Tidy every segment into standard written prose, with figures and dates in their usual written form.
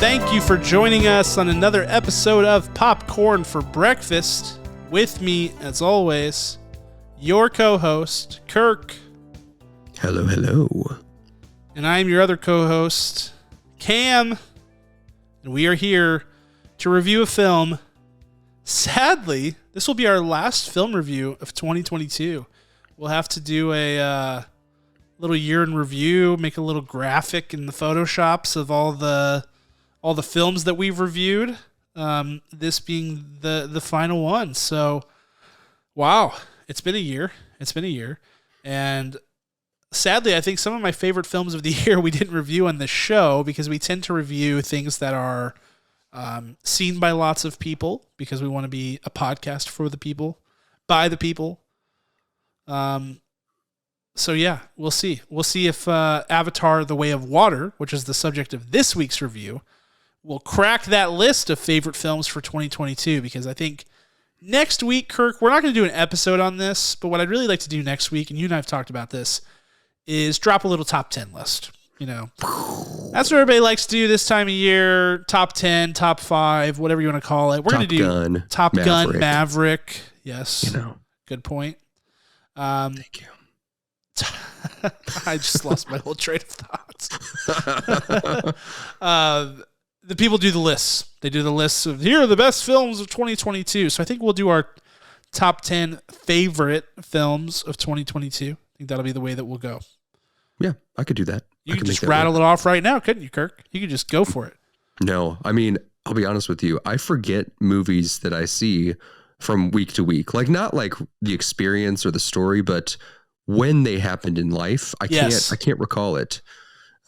thank you for joining us on another episode of Popcorn for Breakfast. With me, as always, your co-host, Kirk. Hello, hello. And I'm your other co-host, Cam. And we are here to review a film. Sadly, this will be our last film review of 2022. We'll have to do a little year in review, make a little graphic in the Photoshops of all the films that we've reviewed. This being the final one. So, wow, it's been a year. And sadly, I think some of my favorite films of the year we didn't review on the show because we tend to review things that are seen by lots of people because we want to be a podcast for the people, by the people. So yeah, we'll see. We'll see if Avatar: The Way of Water, which is the subject of this week's review, will crack that list of favorite films for 2022, because I think next week, Kirk, we're not going to do an episode on this, but what I'd really like to do next week, and you and I have talked about this, is drop a little top 10 list. You know, that's what everybody likes to do this time of year. Top 10, top 5, whatever you want to call it. We're going to do Top Gun, Maverick. Yes. You know. Good point. Thank you. I just lost my whole train of thoughts. The people do the lists. They do the lists of here are the best films of 2022. So I think we'll do our top 10 favorite films of 2022. I think that'll be the way that we'll go. Yeah, I could do that. You can just rattle it off right now, couldn't you, Kirk? You could just go for it. No, I mean, I'll be honest with you. I forget movies that I see from week to week. Like, not like the experience or the story, but when they happened in life. I can't recall it.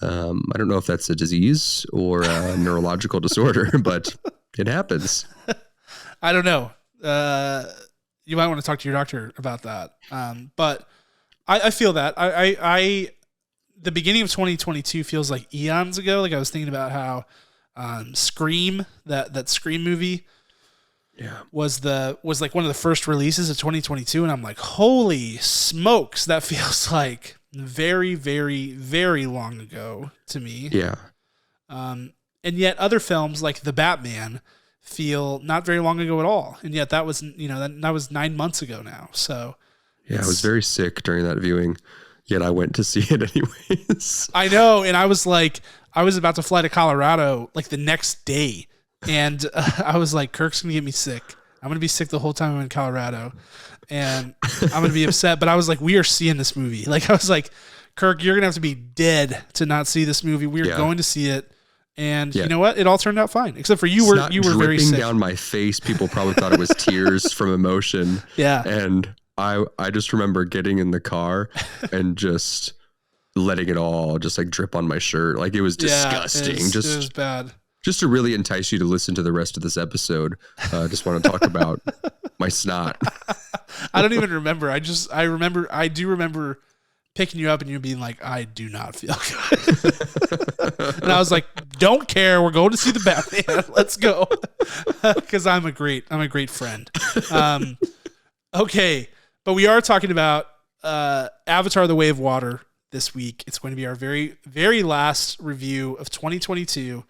I don't know if that's a disease or a neurological disorder, but it happens. I don't know. You might want to talk to your doctor about that. But I feel that I the beginning of 2022 feels like eons ago. Like I was thinking about how Scream, that Scream movie, was like one of the first releases of 2022, and I'm like, holy smokes, that feels like very, very, very long ago to me. Yeah. And yet other films like The Batman feel not very long ago at all. And yet that was, that was 9 months ago now. So yeah, I was very sick during that viewing, yet I went to see it anyways. I know. And I was about to fly to Colorado like the next day. And I was like, Kirk's going to get me sick. I'm going to be sick the whole time I'm in Colorado. And I'm going to be upset. But I was like, we are seeing this movie. Like, I was like, Kirk, you're going to have to be dead to not see this movie. We are going to see it. And you know what? It all turned out fine. Except for you were very sick. Down my face. People probably thought it was tears from emotion. Yeah. And I just remember getting in the car and just letting it all just like drip on my shirt. Like, it was disgusting. It was bad. Just to really entice you to listen to the rest of this episode, just want to talk about my snot. I don't even remember. I do remember picking you up and you being like, I do not feel good. And I was like, don't care. We're going to see the Batman. Let's go. Because I'm a great friend. Okay. But we are talking about Avatar: The Way of Water this week. It's going to be our very, very last review of 2022.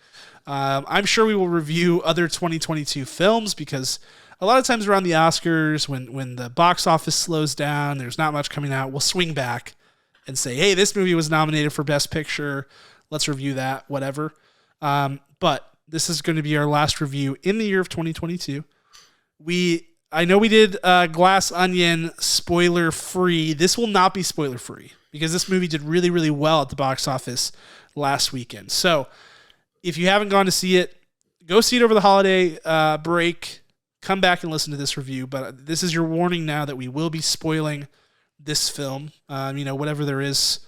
I'm sure we will review other 2022 films because a lot of times around the Oscars, when the box office slows down, there's not much coming out, we'll swing back and say, hey, this movie was nominated for Best Picture. Let's review that, whatever. But this is going to be our last review in the year of 2022. I know we did Glass Onion spoiler-free. This will not be spoiler-free because this movie did really, really well at the box office last weekend. So if you haven't gone to see it, go see it over the holiday break. Come back and listen to this review. But this is your warning now that we will be spoiling this film. Whatever there is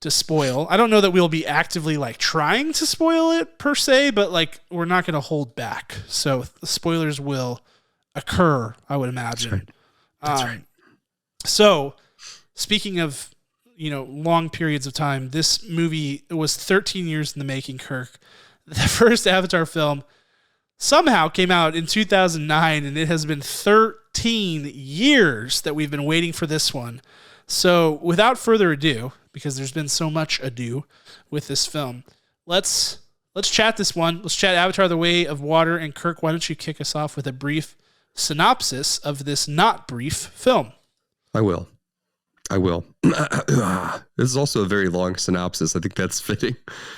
to spoil. I don't know that we'll be actively like trying to spoil it per se, but like we're not going to hold back. So the spoilers will occur, I would imagine. That's right. So speaking of, long periods of time, this movie was 13 years in the making, Kirk. The first Avatar film somehow came out in 2009, and it has been 13 years that we've been waiting for this one. So without further ado, because there's been so much ado with this film, let's let's chat this one. Let's chat Avatar: The Way of Water. And Kirk, why don't you kick us off with a brief synopsis of this not brief film? I will. This is also a very long synopsis. I think that's fitting.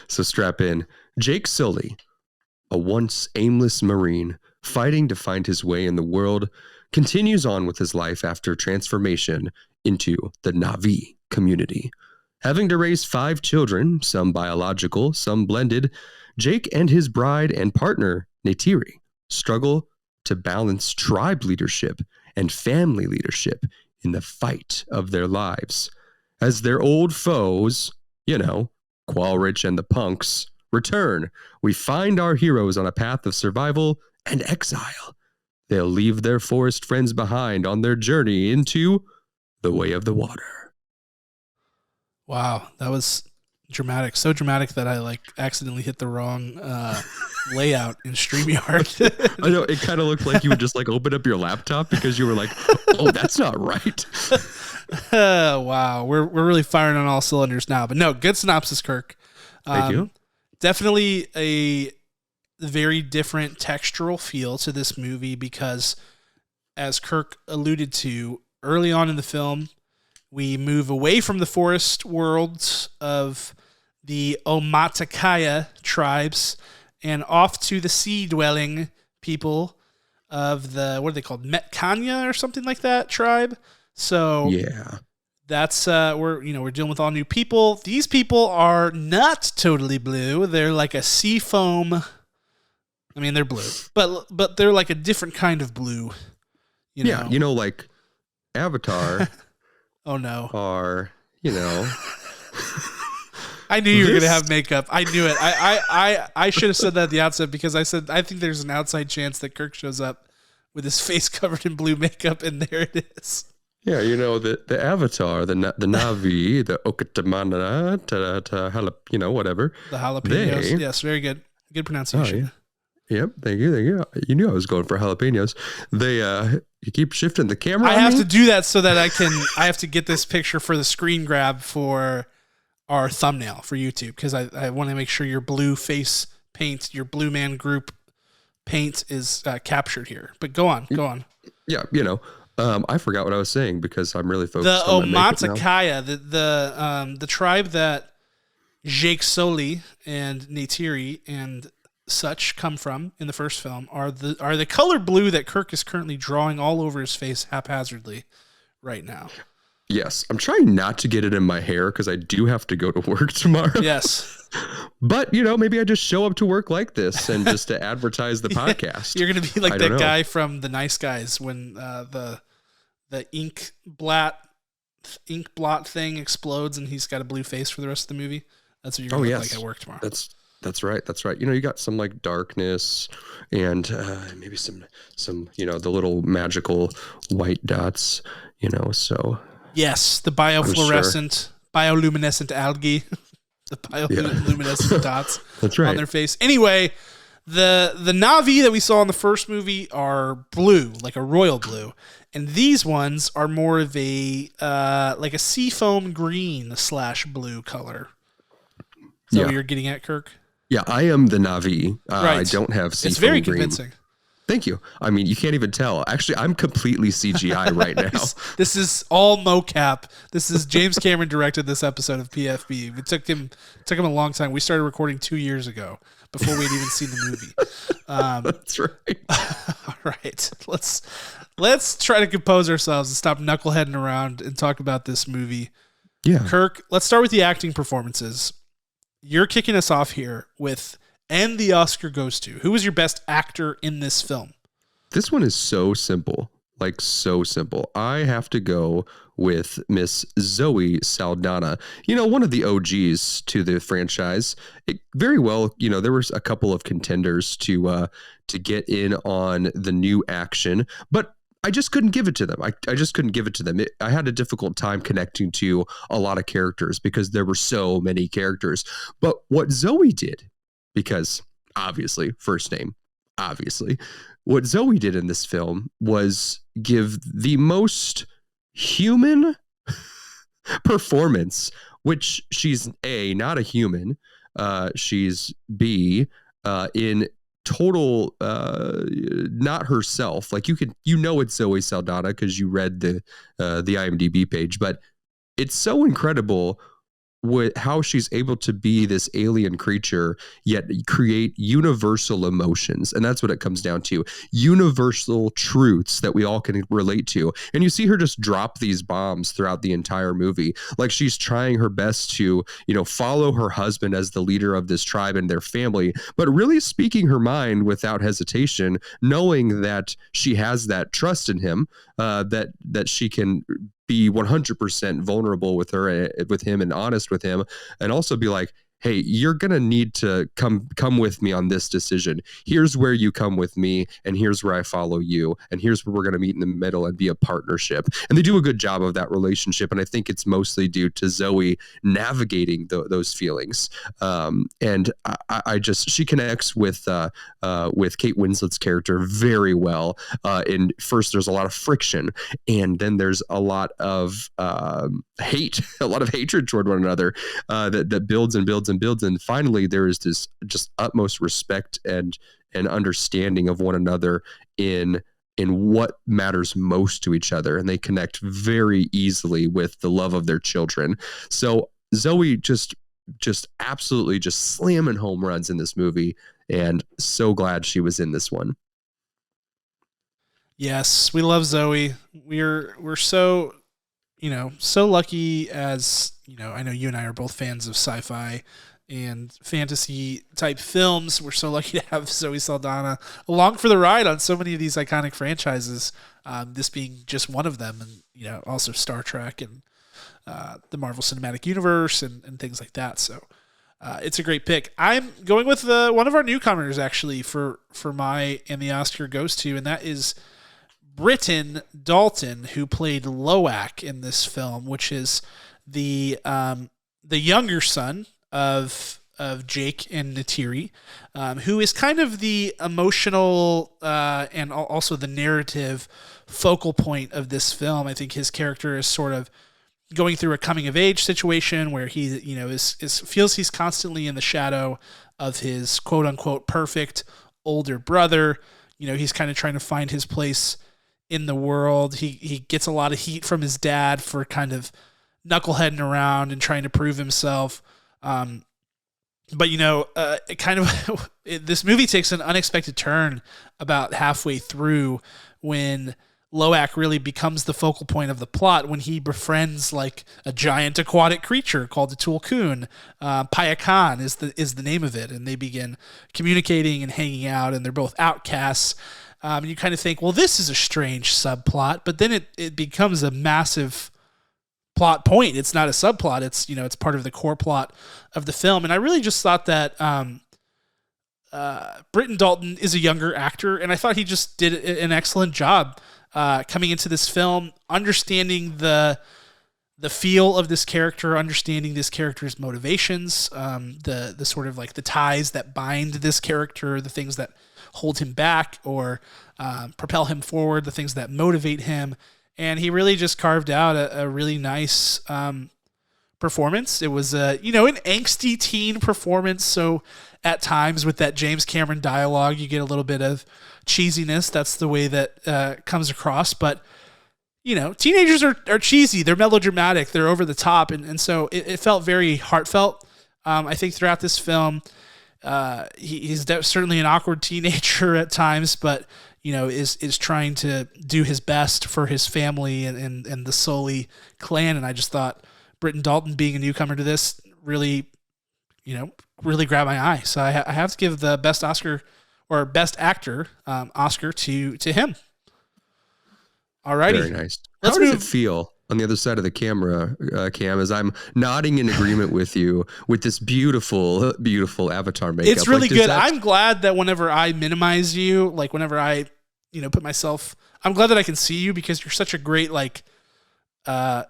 So strap in. Jake Sully, a once aimless Marine fighting to find his way in the world, continues on with his life after transformation into the Na'vi community. Having to raise 5 children, some biological, some blended, Jake and his bride and partner, Neytiri, struggle to balance tribe leadership and family leadership in the fight of their lives. As their old foes, Qualrich and the Punks, return, we find our heroes on a path of survival and exile. They'll leave their forest friends behind on their journey into the Way of the Water. Wow, that was dramatic. So dramatic that I accidentally hit the wrong layout in StreamYard. I know, it kind of looked like you would just open up your laptop because you were like, oh, that's not right. Wow, we're really firing on all cylinders now. But no, good synopsis, Kirk. Thank you. Definitely a very different textural feel to this movie because, as Kirk alluded to, early on in the film, we move away from the forest worlds of the Omaticaya tribes and off to the sea-dwelling people of the, what are they called, Metkanya or something like that tribe. So yeah, that's we're dealing with all new people. These people are not totally blue. They're like a sea foam. I mean, they're blue, but they're like a different kind of blue. Yeah, like Avatar. Oh no. Are I knew you were gonna have makeup. I knew it. I should have said that at the outset because I said I think there's an outside chance that Kirk shows up with his face covered in blue makeup, and there it is. Yeah, the Avatar, the Na'vi, the Okatamana, whatever. The jalapenos. Yes, very good. Good pronunciation. Oh, yeah. Yep, thank you. You knew I was going for jalapenos. They you keep shifting the camera. I have to do that so that I have to get this picture for the screen grab for our thumbnail for YouTube because I want to make sure your blue face paint, your Blue Man Group paint is captured here. But go on. Yeah, I forgot what I was saying because I'm really focused the on Omaticaya, the tribe that Jake Sully and Neytiri and such come from in the first film are the color blue that Kirk is currently drawing all over his face haphazardly right now. Yes, I'm trying not to get it in my hair because I do have to go to work tomorrow. Yes. But, maybe I just show up to work like this and just to advertise the podcast. You're going to be like that guy from The Nice Guys when the ink blot thing explodes and he's got a blue face for the rest of the movie. That's what you're going to look like at work tomorrow. That's right. You got some darkness and maybe some the little magical white dots, so. Yes, the bioluminescent algae, the bioluminescent dots That's right. on their face. Anyway, the Na'vi that we saw in the first movie are blue, like a royal blue. And these ones are more of a like a seafoam green / blue color. Is that what you're getting at, Kirk? Yeah, I am the Na'vi. Right. I don't have seafoam It's very green. convincing. Thank you. I mean, you can't even tell. Actually, I'm completely CGI right now. This is all mocap. This is James Cameron directed this episode of PFB. It took him a long time. We started recording 2 years ago before we'd even seen the movie. That's right. All right. Let's try to compose ourselves and stop knuckleheading around and talk about this movie. Yeah. Kirk, let's start with the acting performances. You're kicking us off here with, and the Oscar goes to, who was your best actor in this film? This one is so simple, so simple. I have to go with Miss Zoe Saldana, one of the OGs to the franchise. Very well, there was a couple of contenders to get in on the new action, but I just couldn't give it to them. I just couldn't give it to them. I had a difficult time connecting to a lot of characters because there were so many characters. But what Zoe did, because obviously, first name, obviously, what Zoe did in this film was give the most human performance, which she's not a human, she's B, in total not herself. Like it's Zoe Saldana because you read the IMDb page, but it's so incredible with how she's able to be this alien creature yet create universal emotions. And that's what it comes down to, universal truths that we all can relate to. And you see her just drop these bombs throughout the entire movie. Like she's trying her best to, follow her husband as the leader of this tribe and their family, but really speaking her mind without hesitation, knowing that she has that trust in him, that she can be 100% vulnerable with him and honest with him, and also be like, hey, you're going to need to come with me on this decision. Here's where you come with me, and here's where I follow you, and here's where we're going to meet in the middle and be a partnership. And they do a good job of that relationship, and I think it's mostly due to Zoe navigating those feelings. And she connects with Kate Winslet's character very well. And first, there's a lot of friction, and then there's a lot of hate, a lot of hatred toward one another, that builds and builds and builds, and finally there is this just utmost respect and understanding of one another in what matters most to each other, and they connect very easily with the love of their children. So Zoe just absolutely just slamming home runs in this movie, and so glad she was in this one. Yes, we love Zoe. We're so so lucky, as I know you and I are both fans of sci-fi and fantasy type films. We're so lucky to have Zoe Saldana along for the ride on so many of these iconic franchises, this being just one of them, and also Star Trek and the Marvel Cinematic Universe and things like that. So it's a great pick. I'm going with one of our newcomers, actually, for my and the Oscar goes to, and that is Britton Dalton, who played Loak in this film, which is the younger son of Jake and Neytiri, who is kind of the emotional and also the narrative focal point of this film. I think his character is sort of going through a coming of age situation where he feels he's constantly in the shadow of his quote unquote perfect older brother. He's kind of trying to find his place in the world. He gets a lot of heat from his dad for kind of knuckleheading around and trying to prove himself. But this movie takes an unexpected turn about halfway through, when Loak really becomes the focal point of the plot, when he befriends like a giant aquatic creature called the Tulkun. Payakan is the name of it, and they begin communicating and hanging out, and they're both outcasts. You kind of think, well, this is a strange subplot, but then it becomes a massive plot point. It's not a subplot. It's part of the core plot of the film. And I really just thought that Britton Dalton is a younger actor, and I thought he just did an excellent job coming into this film, understanding the feel of this character, understanding this character's motivations, the sort of like the ties that bind this character, the things that hold him back or propel him forward, the things that motivate him. And he really just carved out a really nice performance. It was an angsty teen performance. So at times with that James Cameron dialogue, you get a little bit of cheesiness. That's the way that comes across. But teenagers are cheesy. They're melodramatic. They're over the top. And so it felt very heartfelt. I think throughout this film, he's certainly an awkward teenager at times, but is trying to do his best for his family and the Sully clan. And I just thought Britton Dalton, being a newcomer to this, really grabbed my eye. So I have to give the best Oscar or best actor Oscar to him. Alrighty. Very nice. How does it feel on the other side of the camera, Cam, as I'm nodding in agreement with you with this beautiful, beautiful Avatar makeup? It's really good. I'm glad that whenever I minimize you, like whenever I, put myself, I'm glad that I can see you, because you're such a great, you're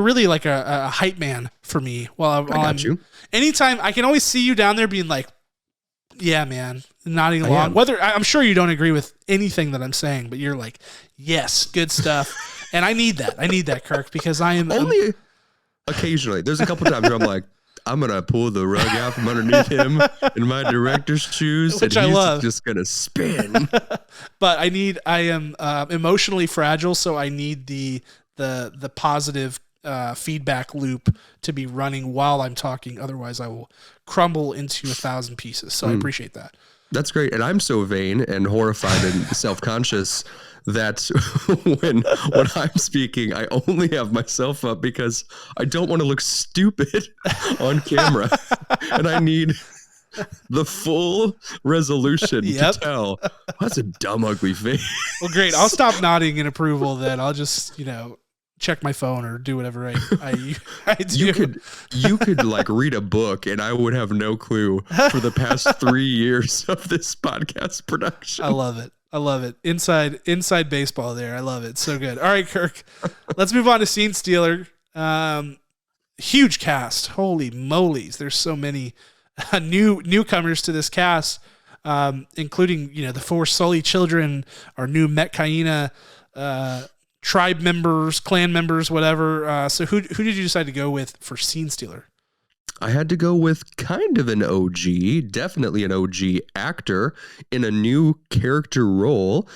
really like a hype man for me. I got you. Anytime I can always see you down there being like, yeah, man, nodding along. Whether I'm sure you don't agree with anything that I'm saying, but you're like, yes, good stuff. And I need that. I need that, Kirk, because I am only occasionally. There's a couple times where I'm like, I'm gonna pull the rug out from underneath him in my director's shoes, Which and I he's love. just gonna spin. But I am emotionally fragile, so I need the positive feedback loop to be running while I'm talking. Otherwise, I will crumble into 1,000 pieces. So I appreciate that. That's great. And I'm so vain and horrified and self-conscious that when I'm speaking, I only have myself up because I don't want to look stupid on camera. And I need the full resolution to tell that's a dumb, ugly face. Well, great. I'll stop nodding in approval then. I'll just, check my phone or do whatever I do. You could like read a book and I would have no clue for the past 3 years of this podcast production. I love it. Inside baseball there. I love it. So good. All right, Kirk, let's move on to Scene Stealer. Huge cast. Holy moly's. There's so many newcomers to this cast, including, the 4 Sully children, our new Metcaina, tribe members, clan members, whatever. So who did you decide to go with for Scene Stealer? I had to go with kind of an OG, definitely an OG actor in a new character role.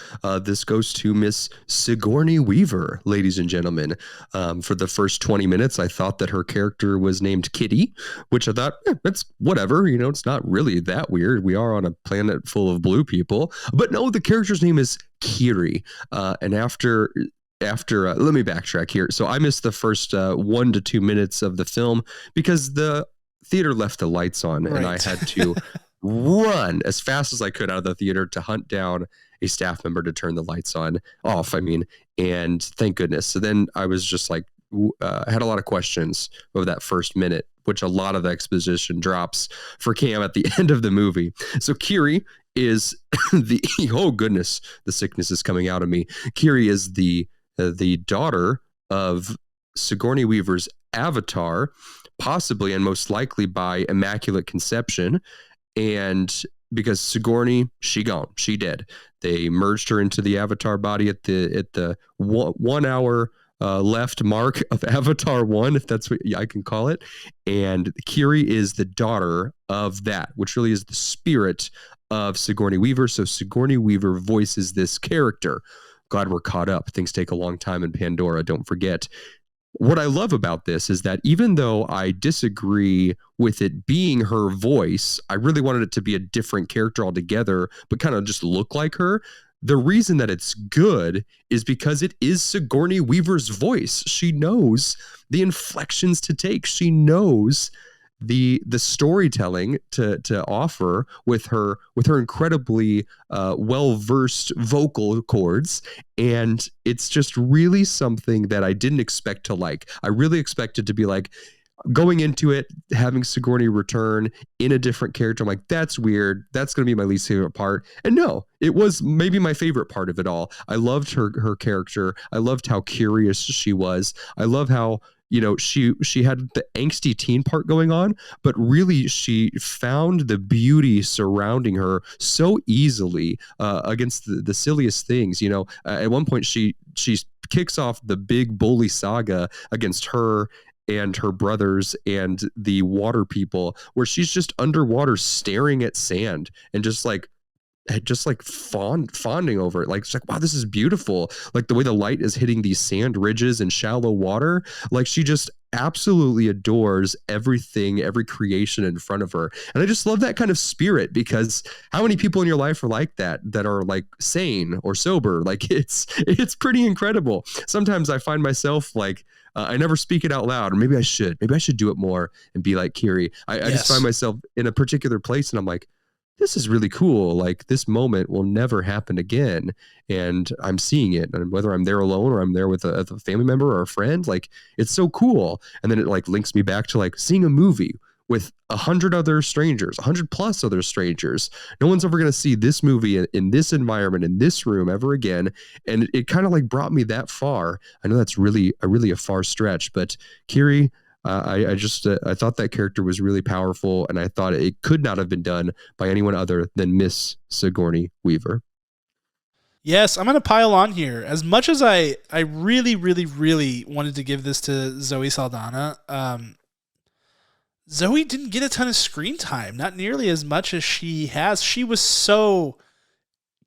This goes to Miss Sigourney Weaver, ladies and gentlemen. For the first 20 minutes, I thought that her character was named Kitty, which I thought, that's whatever. It's not really that weird. We are on a planet full of blue people. But no, the character's name is Kiri. And after let me backtrack here. So I missed the first 1 to 2 minutes of the film because the theater left the lights on, right. And I had to run as fast as I could out of the theater to hunt down a staff member to turn the lights off. And thank goodness. So then I was just like, I had a lot of questions over that first minute, which a lot of the exposition drops for Cam at the end of the movie. So Kiri is oh goodness, the sickness is coming out of me. Kiri is the daughter of Sigourney Weaver's avatar, possibly and most likely by Immaculate Conception. And because Sigourney, she gone, she dead. They merged her into the avatar body at the 1 hour left mark of Avatar 1, if that's what I can call it. And Kiri is the daughter of that, which really is the spirit of Sigourney Weaver. So Sigourney Weaver voices this character. Glad we're caught up. Things take a long time in Pandora, don't forget. What I love about this is that even though I disagree with it being her voice, I really wanted it to be a different character altogether, but kind of just look like her. The reason that it's good is because it is Sigourney Weaver's voice. She knows the inflections to take. She knows the storytelling to offer with her incredibly well-versed vocal cords, and it's just really something that I didn't expect to like. I really expected to be like, going into it, having Sigourney return in a different character, I'm like, that's weird. That's going to be my least favorite part. And no, it was maybe my favorite part of it all. I loved her character. I loved how curious she was. I love how, she had the angsty teen part going on, but really she found the beauty surrounding her so easily against the silliest things. At one point she kicks off the big bully saga against her and her brothers and the water people, where she's just underwater staring at sand and just like fawning over it. Like, it's like, wow, this is beautiful. Like the way the light is hitting these sand ridges and shallow water. Like she just absolutely adores everything, every creation in front of her. And I just love that kind of spirit, because how many people in your life are like that are like sane or sober? Like it's pretty incredible. Sometimes I find myself like, I never speak it out loud, or maybe I should do it more and be like Kiri. I just find myself in a particular place and I'm like, this is really cool. Like this moment will never happen again. And I'm seeing it. And whether I'm there alone or I'm there with a family member or a friend, like it's so cool. And then it like links me back to like seeing a movie with 100 other strangers, 100 plus other strangers. No one's ever going to see this movie in this environment, in this room ever again. And it kind of like brought me that far. I know that's really a far stretch, but Kiri, I thought that character was really powerful, and I thought it could not have been done by anyone other than Miss Sigourney Weaver. Yes, I'm going to pile on here. As much as I really, really, really wanted to give this to Zoe Saldana, Zoe didn't get a ton of screen time, not nearly as much as she has. She was so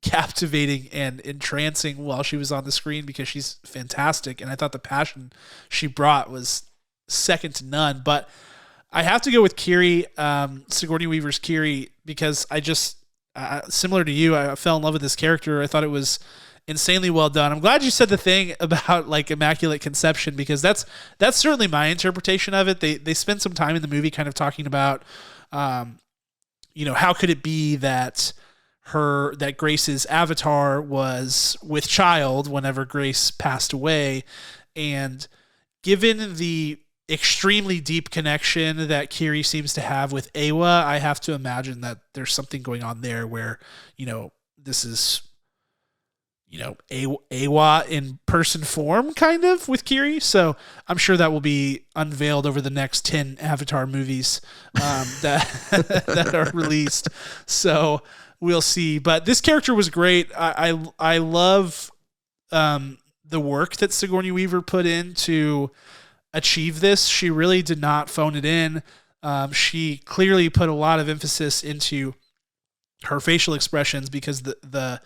captivating and entrancing while she was on the screen because she's fantastic. And I thought the passion she brought was second to none. But I have to go with Kiri, Sigourney Weaver's Kiri, because I just, similar to you, I fell in love with this character. I thought it was insanely well done. I'm glad you said the thing about like Immaculate Conception, because that's certainly my interpretation of it. They spent some time in the movie kind of talking about, how could it be that Grace's avatar was with child whenever Grace passed away, and given the extremely deep connection that Kiri seems to have with Awa, I have to imagine that there's something going on there where, this is, Awa in person form kind of with Kiri. So I'm sure that will be unveiled over the next 10 Avatar movies that are released. So we'll see. But this character was great. I love the work that Sigourney Weaver put in to achieve this. She really did not phone it in. She clearly put a lot of emphasis into her facial expressions, because the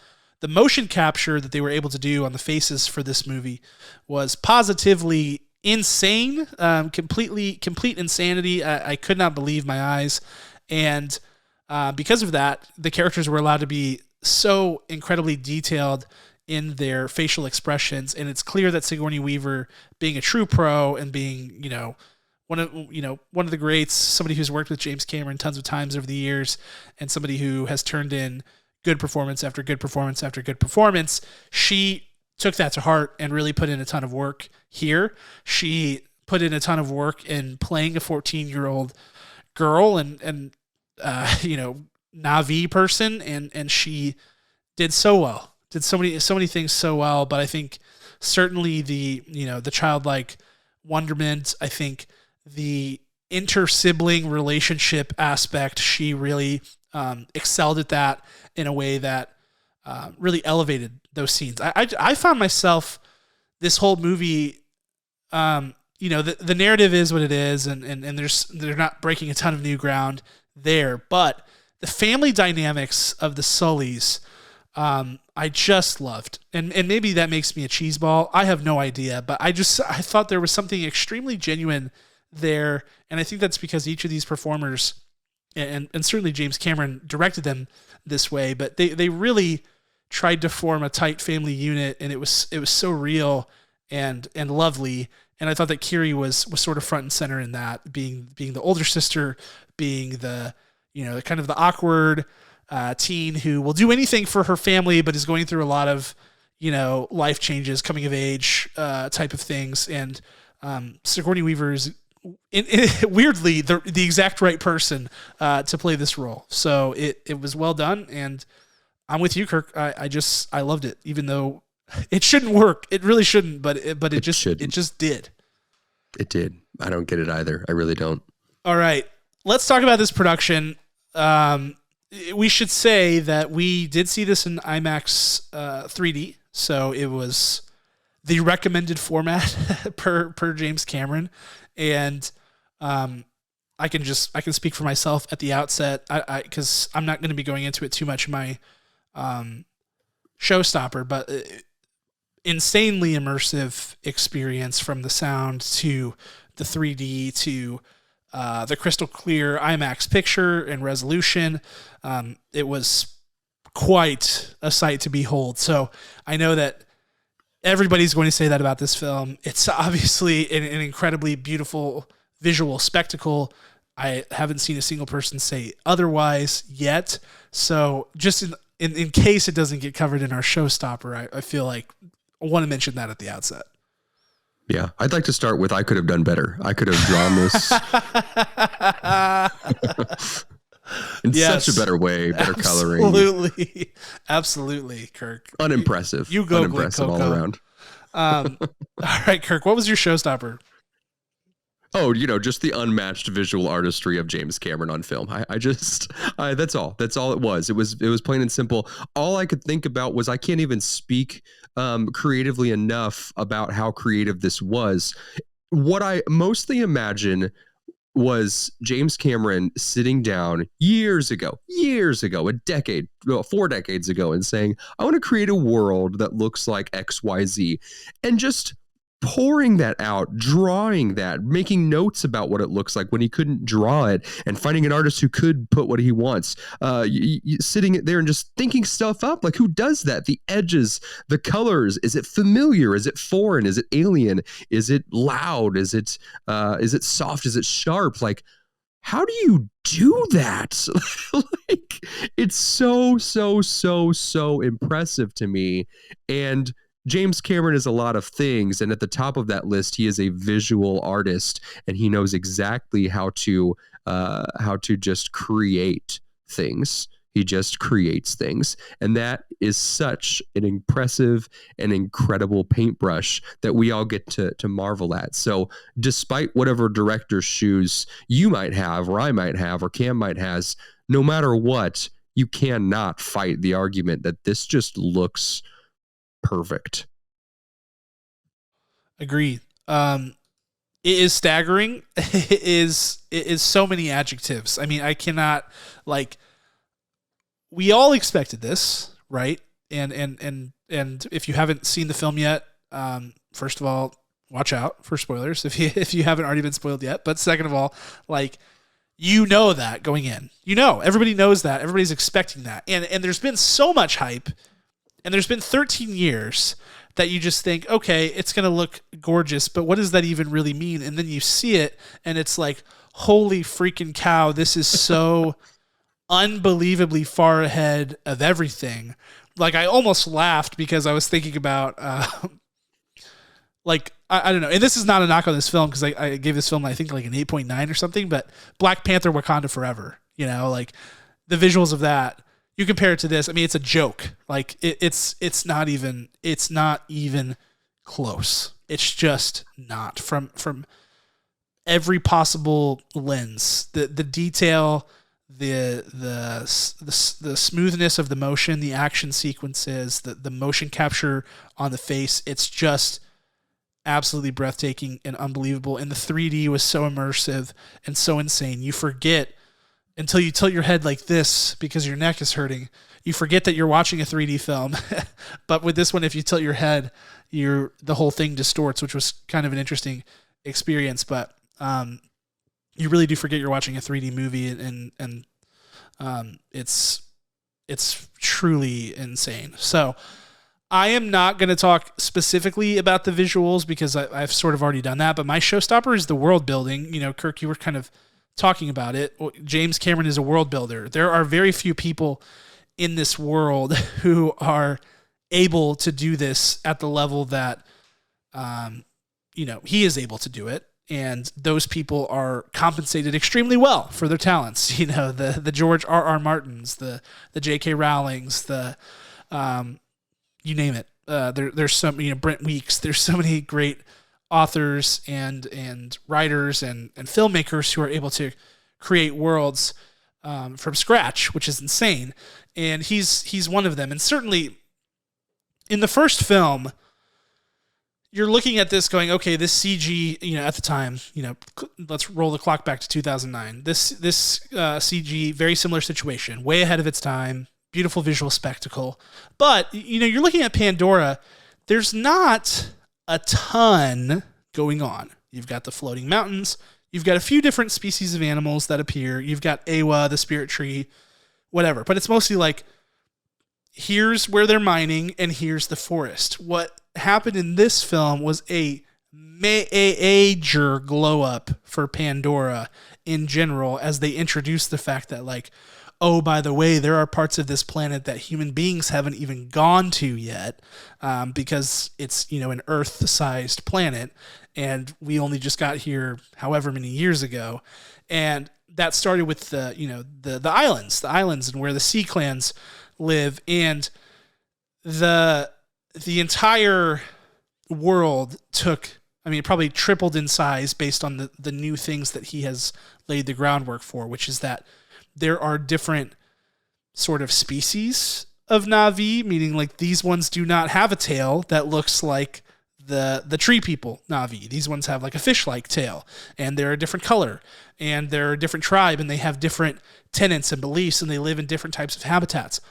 motion capture that they were able to do on the faces for this movie was positively insane, complete insanity. I could not believe my eyes. And because of that, the characters were allowed to be so incredibly detailed in their facial expressions. And it's clear that Sigourney Weaver, being a true pro and being, one of the greats, somebody who's worked with James Cameron tons of times over the years, and somebody who has turned in good performance after good performance after good performance, she took that to heart and really put in a ton of work here. She put in a ton of work in playing a 14-year-old girl and Na'vi person, and she did so well. Did so many things so well. But I think certainly the childlike wonderment, I think the inter-sibling relationship aspect, she really excelled at that in a way that really elevated those scenes. I found myself this whole movie, the narrative is what it is, and they're not breaking a ton of new ground there, but the family dynamics of the Sullys, I just loved. And maybe that makes me a cheeseball. I have no idea, but I thought there was something extremely genuine there. And I think that's because each of these performers, and certainly James Cameron directed them this way, but they really tried to form a tight family unit, and it was so real and lovely. And I thought that Kiri was sort of front and center in that, being the older sister, being the kind of the awkward teen who will do anything for her family, but is going through a lot of life changes, coming of age type of things. And Sigourney Weaver is weirdly the exact right person to play this role. So it was well done, and I'm with you, Kirk. I loved it, even though it shouldn't work. It really shouldn't, but it just did. It did. I don't get it either. I really don't. All right, let's talk about this production. We should say that we did see this in IMAX 3D, so it was the recommended format per James Cameron. And I can speak for myself at the outset, because I'm not going to be going into it too much in my showstopper, but insanely immersive experience, from the sound to the 3D to the crystal clear IMAX picture and resolution. It was quite a sight to behold. So I know that everybody's going to say that about this film. It's obviously an incredibly beautiful visual spectacle. I haven't seen a single person say otherwise yet. So just in case it doesn't get covered in our showstopper, I feel like I want to mention that at the outset. Yeah, I'd like to start with I could have done better. I could have drawn this in such a better way, better coloring. Absolutely, Kirk. Unimpressive. You go, unimpressive all around. All right, Kirk, what was your showstopper? Oh, just the unmatched visual artistry of James Cameron on film. That's all. That's all it was. It was plain and simple. All I could think about was I can't even speak creatively enough about how creative this was. What I mostly imagine was James Cameron sitting down years ago, a decade, 4 decades ago, and saying, I want to create a world that looks like XYZ, and just pouring that out, drawing that, making notes about what it looks like when he couldn't draw it, and finding an artist who could put what he wants, sitting there and just thinking stuff up. Like, who does that? The edges, the colors, is it familiar? Is it foreign? Is it alien? Is it loud? Is it soft? Is it sharp? Like, how do you do that? Like, it's so impressive to me. And James Cameron is a lot of things, and at the top of that list, he is a visual artist, and he knows exactly how to just create things. He just creates things, and that is such an impressive and incredible paintbrush that we all get to marvel at. So, despite whatever director's shoes you might have, or I might have, or Cam might has, no matter what, you cannot fight the argument that this just looks perfect. Agreed. It is staggering. It is so many adjectives. I mean, I cannot, like, we all expected this, right? And if you haven't seen the film yet, first of all, watch out for spoilers if you haven't already been spoiled yet. But second of all, like, you know that going in. You know, everybody knows that. Everybody's expecting that. And there's been so much hype. And there's been 13 years that you just think, okay, it's going to look gorgeous, but what does that even really mean? And then you see it, and it's like, holy freaking cow, this is so unbelievably far ahead of everything. Like, I almost laughed because I was thinking about, like, I don't know, and this is not a knock on this film, because I gave this film, I think, like an 8.9 or something, but Black Panther Wakanda Forever, you know, like, the visuals of that, you compare it to this. I mean, it's a joke. Like, it's not even close. It's just not from every possible lens. The detail, the smoothness of the motion, the action sequences, the motion capture on the face. It's just absolutely breathtaking and unbelievable. And the 3D was so immersive and so insane. You forget, until you tilt your head like this because your neck is hurting, you forget that you're watching a 3D film. But with this one, if you tilt your head, the whole thing distorts, which was kind of an interesting experience. But you really do forget you're watching a 3D movie, and it's truly insane. So I am not going to talk specifically about the visuals because I've sort of already done that. But my showstopper is the world building. You know, Kirk, you were kind of talking about it. James Cameron is a world builder. There are very few people in this world who are able to do this at the level that, he is able to do it. And those people are compensated extremely well for their talents. You know, the George R.R. Martins, the J.K. Rowlings, you name it. There's some, Brent Weeks. There's so many great authors and writers and filmmakers who are able to create worlds from scratch, which is insane. And he's one of them. And certainly in the first film, you're looking at this going, okay, this CG, at the time, let's roll the clock back to 2009. This CG, very similar situation, way ahead of its time, beautiful visual spectacle. But, you're looking at Pandora, there's not a ton going on. You've got the floating mountains. You've got a few different species of animals that appear. You've got Awa, the spirit tree, whatever. But it's mostly like, here's where they're mining and here's the forest. What happened in this film was a major glow up for Pandora in general, as they introduced the fact that, like, oh, by the way, there are parts of this planet that human beings haven't even gone to yet, because it's, an Earth-sized planet, and we only just got here however many years ago. And that started with the islands and where the sea clans live, and the entire world probably tripled in size based on the new things that he has laid the groundwork for, which is that there are different sort of species of Na'vi, meaning like these ones do not have a tail that looks like the tree people, Na'vi. These ones have like a fish-like tail, and they're a different color, and they're a different tribe, and they have different tenets and beliefs, and they live in different types of habitats.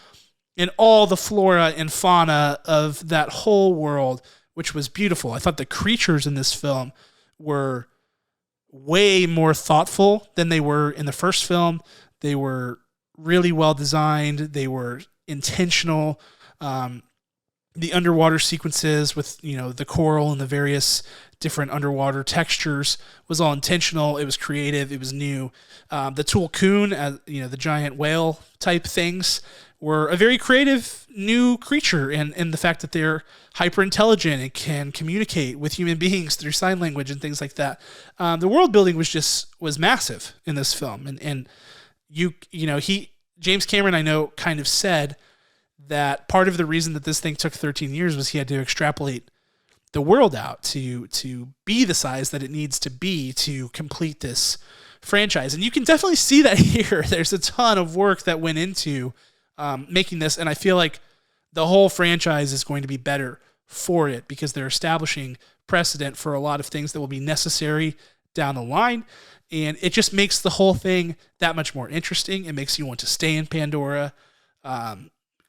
And all the flora and fauna of that whole world, which was beautiful. I thought the creatures in this film were way more thoughtful than they were in the first film. They were really well designed. They were intentional. The underwater sequences with, the coral and the various different underwater textures was all intentional. It was creative. It was new. The tulkun, the giant whale type things, were a very creative new creature, and the fact that they're hyper intelligent and can communicate with human beings through sign language and things like that. The world building was massive in this film, and James Cameron, I know, kind of said that part of the reason that this thing took 13 years was he had to extrapolate the world out to be the size that it needs to be to complete this franchise. And you can definitely see that here. There's a ton of work that went into making this, and I feel like the whole franchise is going to be better for it because they're establishing precedent for a lot of things that will be necessary down the line, and it just makes the whole thing that much more interesting. It makes you want to stay in Pandora,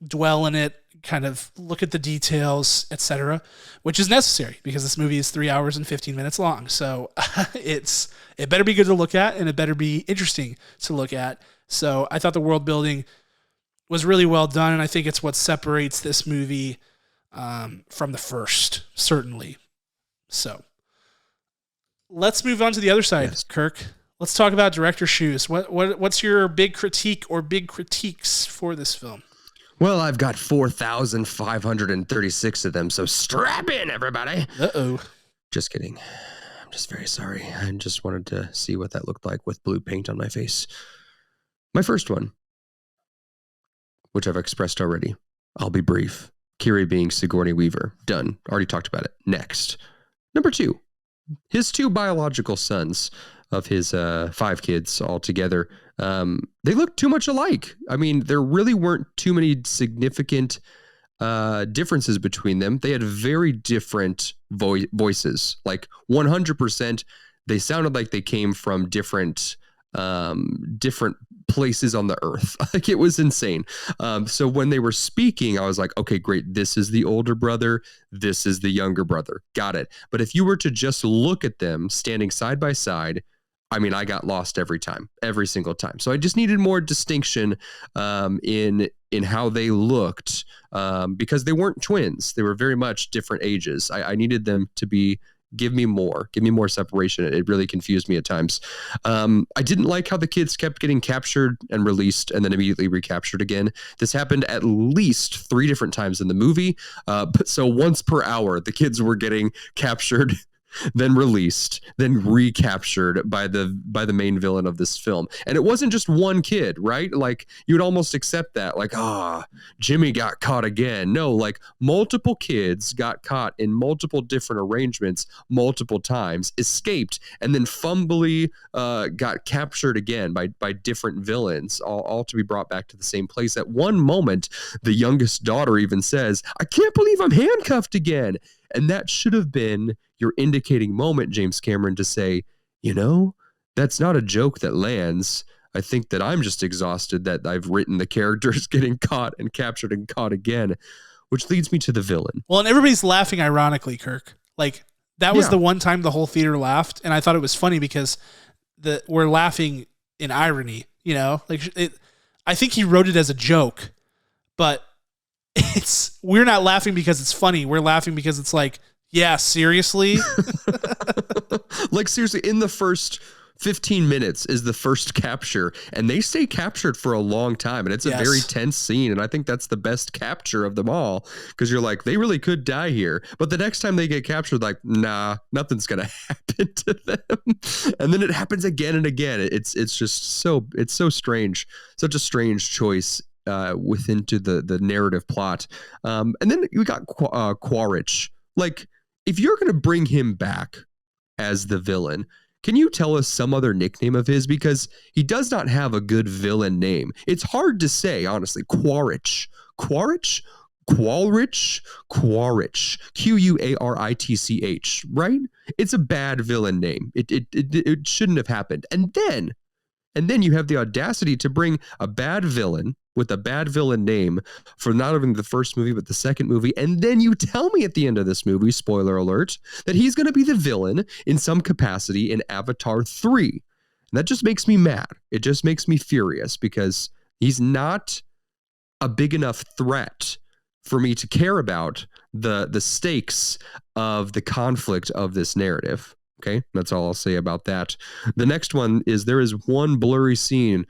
dwell in it, kind of look at the details, etc., which is necessary because this movie is 3 hours and 15 minutes long. So it better be good to look at, and it better be interesting to look at. So I thought the world building was really well done, and I think it's what separates this movie from the first, certainly. So let's move on to the other side, yes. Kirk. Let's talk about director's shoes. What's your big critique or big critiques for this film? Well, I've got 4,536 of them, so strap in, everybody. Uh-oh. Just kidding. I'm just very sorry. I just wanted to see what that looked like with blue paint on my face. My first one, which I've expressed already. I'll be brief. Kiri being Sigourney Weaver. Done. Already talked about it. Next. Number 2. His 2 biological sons of his 5 kids all together. They look too much alike. I mean, there really weren't too many significant differences between them. They had very different voices. Like 100%, they sounded like they came from different places on the earth. Like, it was insane. So when they were speaking, I was like, okay, great. This is the older brother. This is the younger brother. Got it. But if you were to just look at them standing side by side, I mean, I got lost every single time. So I just needed more distinction in how they looked because they weren't twins. They were very much different ages. I needed them to give me more separation. It really confused me at times. I didn't like how the kids kept getting captured and released and then immediately recaptured again. This happened at least 3 different times in the movie. So once per hour, the kids were getting captured, then released, then recaptured by the main villain of this film. And it wasn't just one kid, right? Like, you would almost accept that, like, Jimmy got caught again. No, like, multiple kids got caught in multiple different arrangements multiple times, escaped, and then fumbly got captured again by different villains, all to be brought back to the same place. At one moment, the youngest daughter even says, "I can't believe I'm handcuffed again." And that should have been your indicating moment, James Cameron, to say, that's not a joke that lands. I think that I'm just exhausted that I've written the characters getting caught and captured and caught again, which leads me to the villain. Well, and everybody's laughing ironically, Kirk. Like, that was the one time the whole theater laughed, and I thought it was funny because we're laughing in irony, I think he wrote it as a joke, but we're not laughing because it's funny. We're laughing because it's like, yeah, seriously? Like, seriously, in the first 15 minutes is the first capture, and they stay captured for a long time, and it's a very tense scene, and I think that's the best capture of them all, because you're like, they really could die here, but the next time they get captured, like, nah, nothing's gonna happen to them. And then it happens again and again. It's just so strange, such a strange choice within to the narrative plot. And then we got Quaritch. Like, if you're going to bring him back as the villain, can you tell us some other nickname of his? Because he does not have a good villain name. It's hard to say, honestly. Quaritch. Quaritch, Quaritch, right? It's a bad villain name. It shouldn't have happened. And then you have the audacity to bring a bad villain with a bad villain name for not only the first movie, but the second movie. And then you tell me at the end of this movie, spoiler alert, that he's going to be the villain in some capacity in Avatar 3. And that just makes me mad. It just makes me furious because he's not a big enough threat for me to care about the stakes of the conflict of this narrative. Okay, that's all I'll say about that. The next one is there is one blurry scene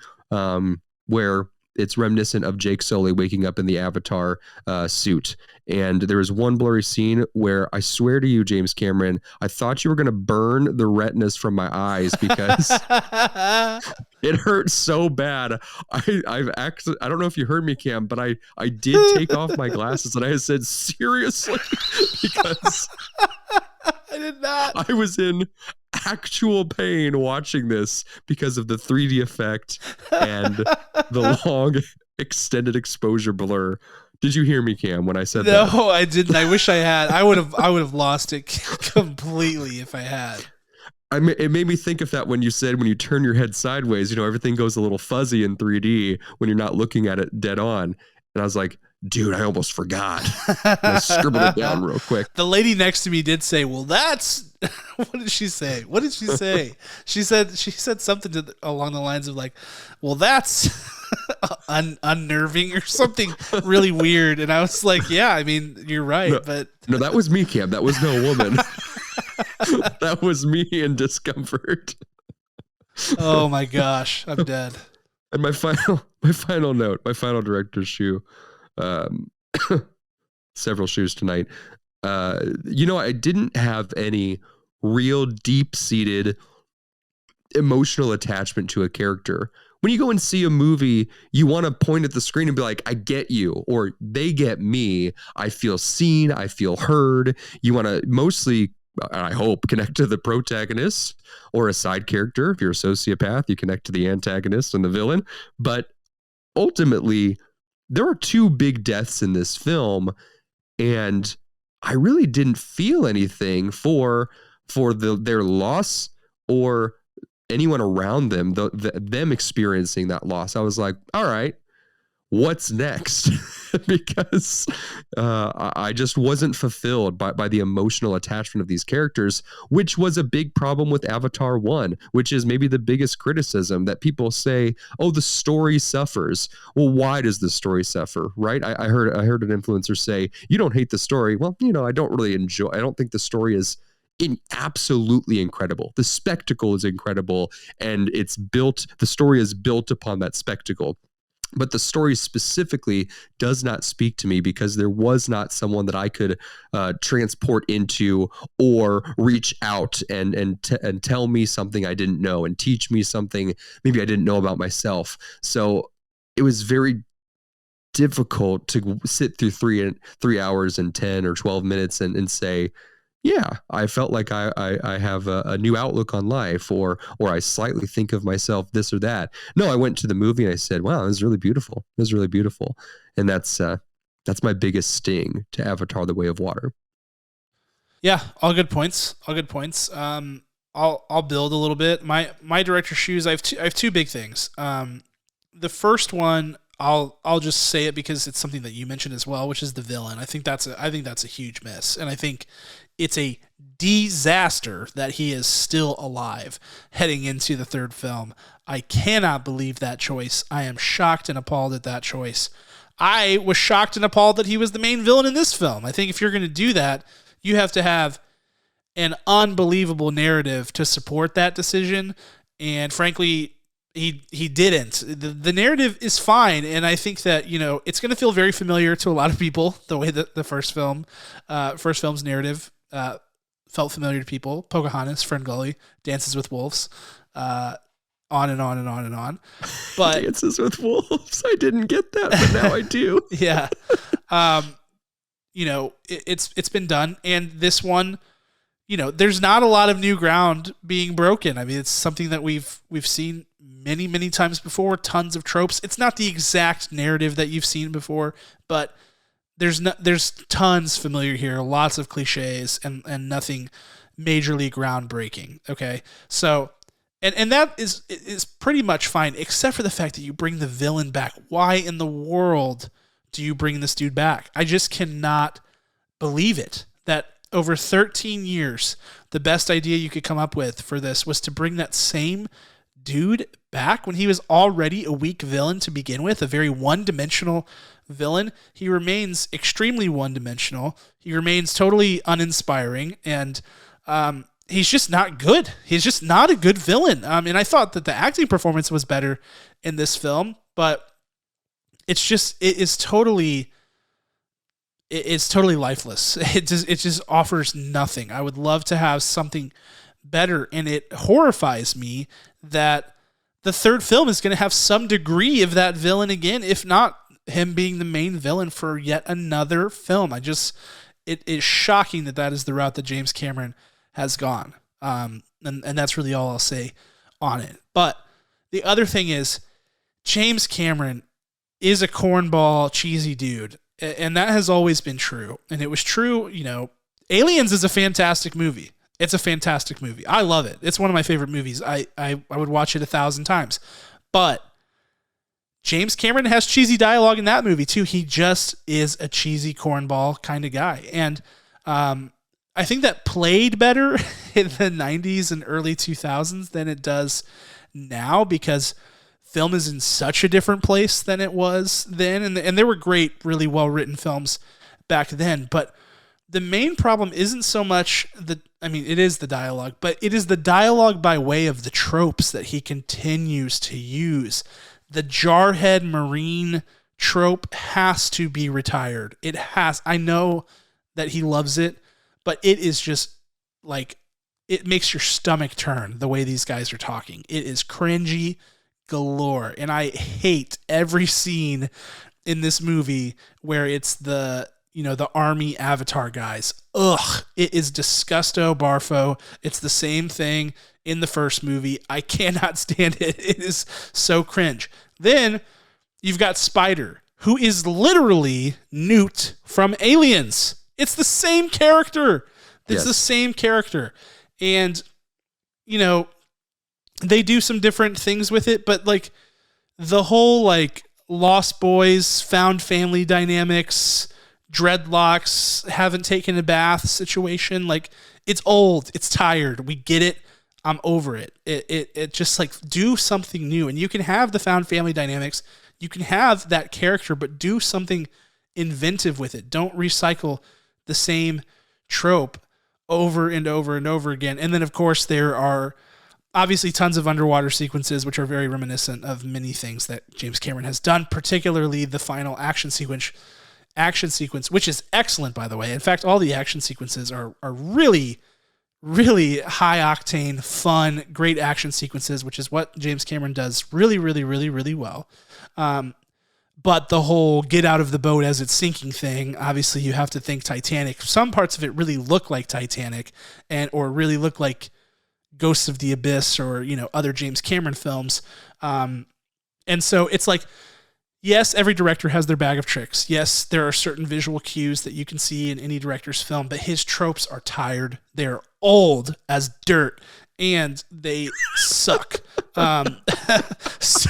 where it's reminiscent of Jake Sully waking up in the Avatar suit. And there is one blurry scene where I swear to you, James Cameron, I thought you were going to burn the retinas from my eyes because it hurt so bad. I don't know if you heard me, Cam, but I did take off my glasses and I said, seriously, because I did not. I was in actual pain watching this because of the 3D effect and the long extended exposure blur. Did you hear me, Cam, when I said that? No, I didn't. I wish I had. I would have lost it completely if I had. It made me think of that when you said when you turn your head sideways, everything goes a little fuzzy in 3D when you're not looking at it dead on. And I was like, dude, I almost forgot. I scribbled it down real quick. The lady next to me did say, well, that's, what did she say? What did she say? She said something along the lines of like, well, that's unnerving or something really weird. And I was like, yeah, I mean, you're right. No, that was me, Cam. That was no woman. That was me in discomfort. Oh my gosh, I'm dead. And my final note, my final director's shoe. Several shoes tonight. I didn't have any real deep-seated emotional attachment to a character. When you go and see a movie, you want to point at the screen and be like, I get you, or they get me. I feel seen. I feel heard. You want to mostly, I hope, connect to the protagonist or a side character. If you're a sociopath, you connect to the antagonist and the villain. But ultimately, there are two big deaths in this film, and I really didn't feel anything for their loss or anyone around them, them experiencing that loss. I was like, all right, what's next? Because I just wasn't fulfilled by the emotional attachment of these characters, which was a big problem with Avatar 1, which is maybe the biggest criticism that people say, oh, the story suffers. Well, why does the story suffer, right? I heard an influencer say, you don't hate the story. Well, I don't think the story is absolutely incredible. The spectacle is incredible, and the story is built upon that spectacle. But the story specifically does not speak to me because there was not someone that I could transport into or reach out and tell me something I didn't know and teach me something maybe I didn't know about myself. So it was very difficult to sit through 3 hours and 10 or 12 minutes and say, yeah, I felt like I have a new outlook on life, or I slightly think of myself this or that. No, I went to the movie and I said, wow, this is really beautiful. This is really beautiful. And that's my biggest sting to Avatar: The Way of Water. Yeah, all good points. All good points. I'll build a little bit. My director's shoes, I have two big things. The first one, I'll just say it because it's something that you mentioned as well, which is the villain. I think that's a huge miss, and I think it's a disaster that he is still alive heading into the third film. I cannot believe that choice. I am shocked and appalled at that choice. I was shocked and appalled that he was the main villain in this film. I think if you're going to do that, you have to have an unbelievable narrative to support that decision. And frankly, he didn't. The narrative is fine, and I think that it's going to feel very familiar to a lot of people. The way that the first film's narrative felt familiar to people. Pocahontas, Ferngully, Dances with Wolves, on and on and on and on. But Dances with Wolves, I didn't get that, but now I do. Yeah, it's been done, and this one, there's not a lot of new ground being broken. I mean, it's something that we've seen many, many times before, tons of tropes. It's not the exact narrative that you've seen before, but there's tons familiar here, lots of cliches and nothing majorly groundbreaking. Okay. So and that is pretty much fine, except for the fact that you bring the villain back. Why in the world do you bring this dude back? I just cannot believe it. That over 13 years, the best idea you could come up with for this was to bring that same dude back when he was already a weak villain to begin with, a very one-dimensional villain. He remains extremely one-dimensional. He remains totally uninspiring, and he's just not good. He's just not a good villain. And I thought that the acting performance was better in this film, but it's totally lifeless. It just offers nothing. I would love to have something better, and it horrifies me that the third film is going to have some degree of that villain again, if not him being the main villain for yet another film. It is shocking that is the route that James Cameron has gone. And that's really all I'll say on it. But the other thing is, James Cameron is a cornball, cheesy dude. And that has always been true. And it was true, Aliens is a fantastic movie. It's a fantastic movie. I love it. It's one of my favorite movies. I would watch it 1,000 times. But James Cameron has cheesy dialogue in that movie too. He just is a cheesy cornball kind of guy. And I think that played better in the 90s and early 2000s than it does now, because film is in such a different place than it was then. And there were great, really well-written films back then. But the main problem isn't so much it is the dialogue, but it is the dialogue by way of the tropes that he continues to use. The jarhead Marine trope has to be retired. It has. I know that he loves it, but it is just like, it makes your stomach turn the way these guys are talking. It is cringy galore. And I hate every scene in this movie where it's the army Avatar guys. Ugh, it is disgusto barfo. It's the same thing in the first movie. I cannot stand it. It is so cringe. Then you've got Spider, who is literally Newt from Aliens. It's the same character. It's the same character. And, they do some different things with it, but like the whole Lost Boys, found family dynamics, dreadlocks, haven't taken a bath situation, it's old, it's tired. We get it. I'm over it. It just do something new. And you can have the found family dynamics. You can have that character, but do something inventive with it. Don't recycle the same trope over and over and over again. And then, of course, there are obviously tons of underwater sequences, which are very reminiscent of many things that James Cameron has done, particularly the final action sequence, which is excellent, by the way. In fact, all the action sequences are really, really high octane, fun, great action sequences, which is what James Cameron does really, really, really, really well. But the whole get out of the boat as it's sinking thing, obviously you have to think Titanic. Some parts of it really look like Titanic or really look like Ghosts of the Abyss or, other James Cameron films. And so it's yes, every director has their bag of tricks. Yes, there are certain visual cues that you can see in any director's film, but his tropes are tired. They're old as dirt and they suck. So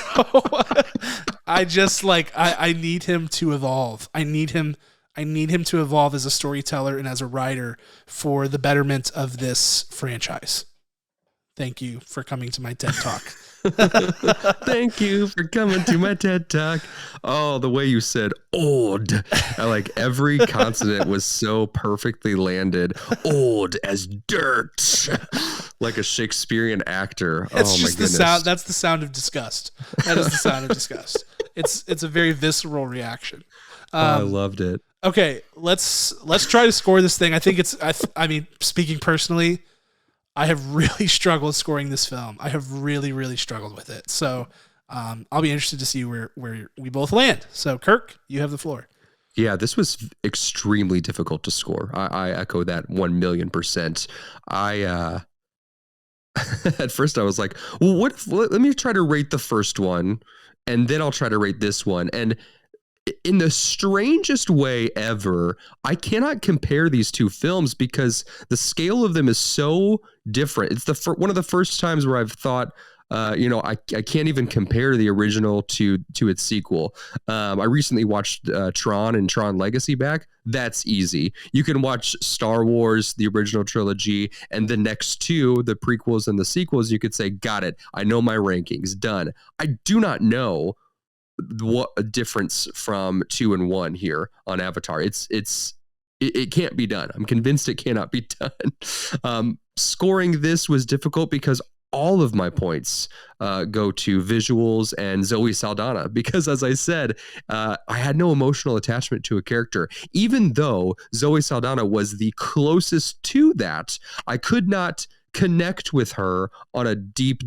I just I need him to evolve. I need him to evolve as a storyteller and as a writer for the betterment of this franchise. Thank you for coming to my TED Talk. Thank you for coming to my TED Talk. Oh, the way you said old. Every consonant was so perfectly landed. Old as dirt. Like a Shakespearean actor. It's oh just my goodness. The sound. That's the sound of disgust. That is the sound of disgust. It's a very visceral reaction. I loved it. Okay, let's try to score this thing. I think speaking personally, I have really struggled scoring this film. I have really, really struggled with it. So I'll be interested to see where we both land. So Kirk, you have the floor. Yeah, this was extremely difficult to score. I echo that 1,000,000%. At first I was like, well, let me try to rate the first one and then I'll try to rate this one. And in the strangest way ever, I cannot compare these two films because the scale of them is so different. It's one of the first times where I've thought, I can't even compare the original to its sequel. I recently watched Tron and Tron Legacy back. That's easy. You can watch Star Wars, the original trilogy, and the next two, the prequels and the sequels. You could say, got it. I know my rankings. Done. I do not know what a difference from 2 and 1 here on Avatar. It can't be done. I'm convinced it cannot be done. Scoring this was difficult because all of my points go to visuals and Zoe Saldana, because as I said, I had no emotional attachment to a character. Even though Zoe Saldana was the closest to that, I could not connect with her on a deep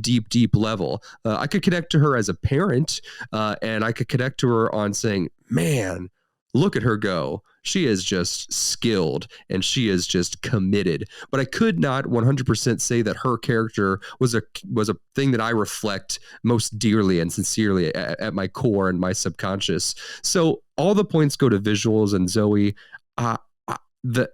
level. I could connect to her as a parent, and I could connect to her on saying, man, look at her go. She is just skilled and she is just committed. But I could not 100% say that her character was a thing that I reflect most dearly and sincerely at my core and my subconscious. So all the points go to visuals and Zoe. The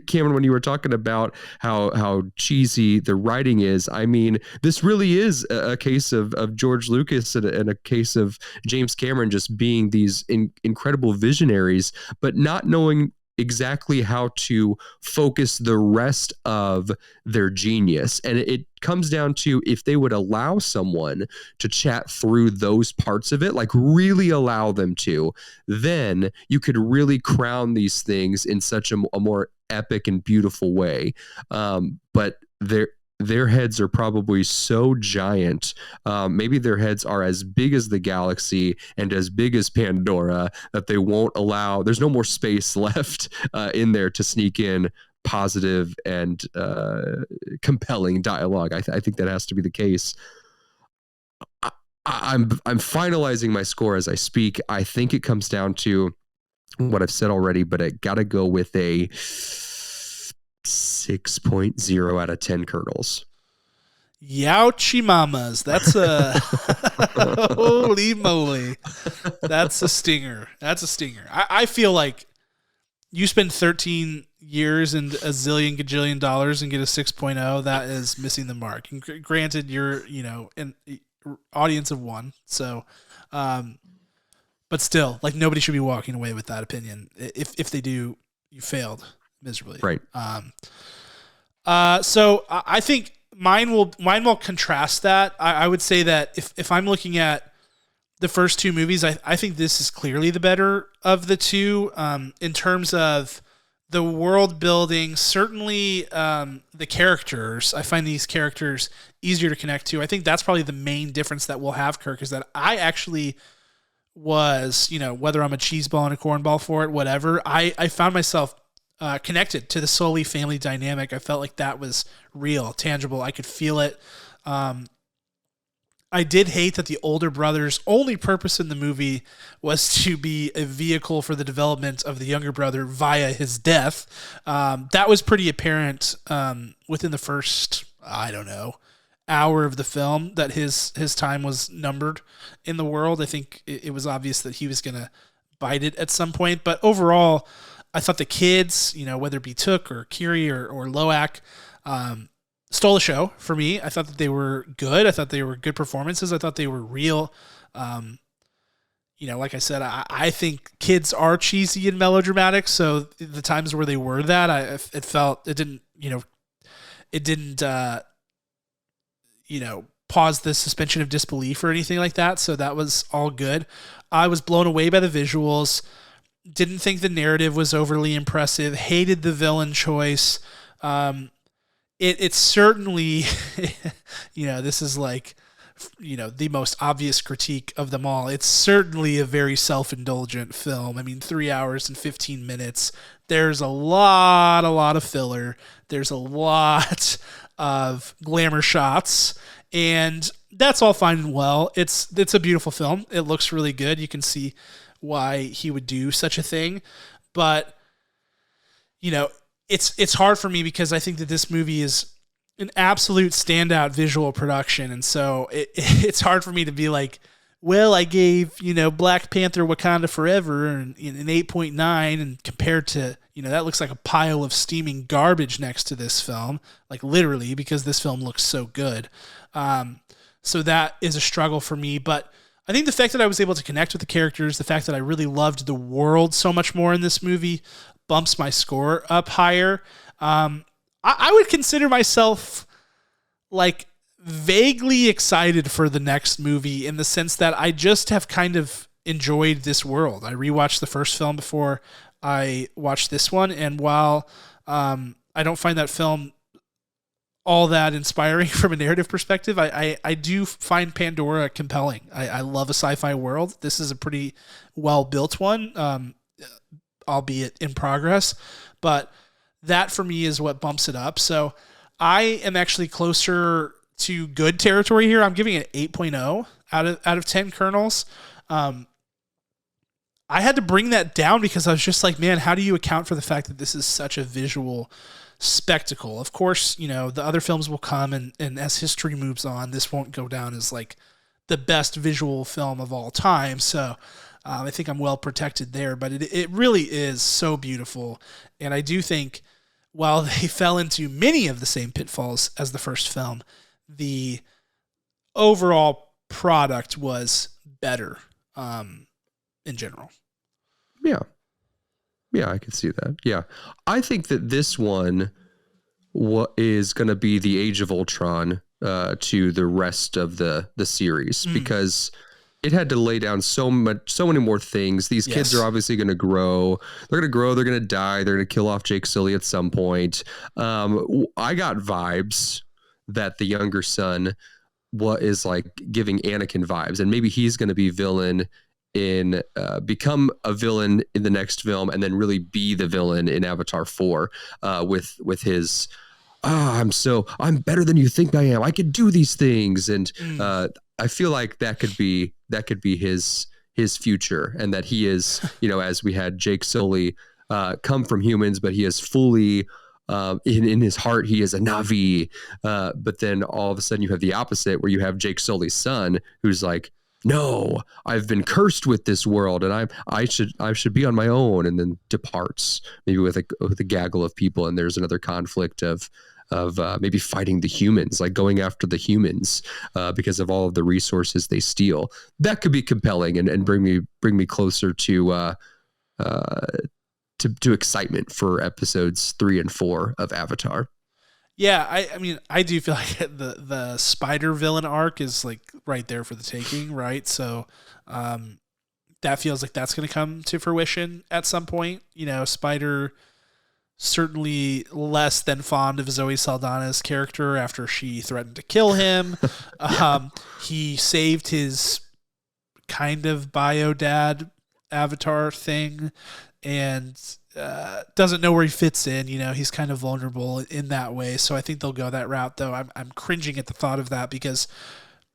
Cameron, when you were talking about how cheesy the writing is, I mean, this really is a case of George Lucas and a case of James Cameron just being these incredible visionaries, but not knowing exactly how to focus the rest of their genius. And it comes down to, if they would allow someone to chat through those parts of it, like really allow them to, then you could really crown these things in such a more epic and beautiful way. But their heads are probably so giant. Maybe their heads are as big as the galaxy and as big as Pandora, that they won't allow, there's no more space left in there to sneak in positive and compelling dialogue. I think that has to be the case. I'm finalizing my score as I speak. I think it comes down to what I've said already, but I gotta go with a 6.0 out of 10 kernels. Youchie mamas. That's a holy moly. That's a stinger. I feel like you spend 13 years and a zillion gajillion dollars and get a 6.0. That is missing the mark. And granted, you're, an audience of one. So, but still, like, nobody should be walking away with that opinion. If they do, you failed miserably. Right. So I think mine will contrast that. I would say that if I'm looking at the first two movies, I think this is clearly the better of the two, in terms of the world building. Certainly, the characters. I find these characters easier to connect to. I think that's probably the main difference that we'll have, Kirk, is that I actually was, whether I'm a cheese ball and a cornball for it, whatever, I found myself connected to the Sully family dynamic. I felt like that was real, tangible. I could feel it. I did hate that the older brother's only purpose in the movie was to be a vehicle for the development of the younger brother via his death. That was pretty apparent within the first, hour of the film, that his time was numbered in the world. I think it was obvious that he was going to bite it at some point. But overall, I thought the kids, whether it be Took or Kiri or Loak, stole the show for me. I thought that they were good. I thought they were good performances. I thought they were real. Like I said, I think kids are cheesy and melodramatic. So the times where they were that, it didn't pause the suspension of disbelief or anything like that. So that was all good. I was blown away by the visuals. Didn't think the narrative was overly impressive. Hated the villain choice. It's certainly, this is like, the most obvious critique of them all. It's certainly a very self-indulgent film. I mean, 3 hours and 15 minutes. There's a lot of filler. There's a lot of glamour shots, and that's all fine and well. It's a beautiful film. It looks really good. You can see why he would do such a thing, but it's hard for me because I think that this movie is an absolute standout visual production, and so it's hard for me to be like well, I gave, Black Panther Wakanda Forever an 8.9, and compared to, that looks like a pile of steaming garbage next to this film, like literally, because this film looks so good. So that is a struggle for me. But I think the fact that I was able to connect with the characters, the fact that I really loved the world so much more in this movie bumps my score up higher. I would consider myself like vaguely excited for the next movie in the sense that I just have kind of enjoyed this world. I rewatched the first film before I watched this one, and while I don't find that film all that inspiring from a narrative perspective, I do find Pandora compelling. I love a sci-fi world. This is a pretty well-built one, albeit in progress, but that for me is what bumps it up. So I am actually closer to good territory here. I'm giving it 8.0 out of 10 kernels. I had to bring that down because I was just like, man, how do you account for the fact that this is such a visual spectacle? Of course, the other films will come, and as history moves on, this won't go down as like the best visual film of all time. So I think I'm well protected there, but it really is so beautiful. And I do think while they fell into many of the same pitfalls as the first film, the overall product was better in general. Yeah, I can see that. Yeah. I think that this one is going to be the Age of Ultron to the rest of the series, because it had to lay down so many more things. These kids are obviously going to grow. They're going to grow. They're going to die. They're going to kill off Jake Sully at some point. I got vibes that the younger son is like giving Anakin vibes, and maybe he's going to be villain in become a villain in the next film, and then really be the villain in Avatar 4 with his I'm better than you think I am. I can do these things, and I feel like that could be his future, and that he is, as we had Jake Sully come from humans, but he is fully in his heart, he is a Na'vi. But then all of a sudden you have the opposite, where you have Jake Sully's son, who's like, no, I've been cursed with this world, and I should be on my own, and then departs maybe with a gaggle of people, and there's another conflict of maybe fighting the humans, like going after the humans because of all of the resources they steal. That could be compelling and bring me closer to excitement for episodes 3 and 4 of Avatar. Yeah, I mean, I do feel like the spider villain arc is like right there for the taking, right? So that feels like that's going to come to fruition at some point. Spider certainly less than fond of Zoe Saldana's character after she threatened to kill him. He saved his kind of bio dad Avatar thing, and doesn't know where he fits in. He's kind of vulnerable in that way. So I think they'll go that route, though. I'm cringing at the thought of that because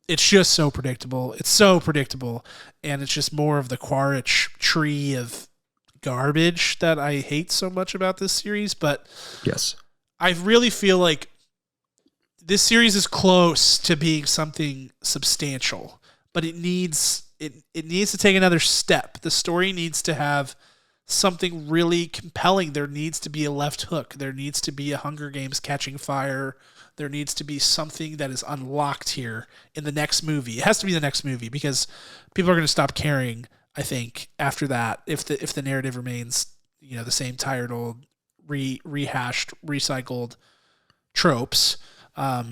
it's just so predictable. It's so predictable, and it's just more of the Quaritch tree of garbage that I hate so much about this series. But yes, I really feel like this series is close to being something substantial, but it needs to take another step. The story needs to have something really compelling. There needs to be a left hook. There needs to be a Hunger Games catching fire. There needs to be something that is unlocked here in the next movie. It has to be the next movie, because people are going to stop caring, I think, after that, if the narrative remains, the same tired old rehashed, recycled tropes. I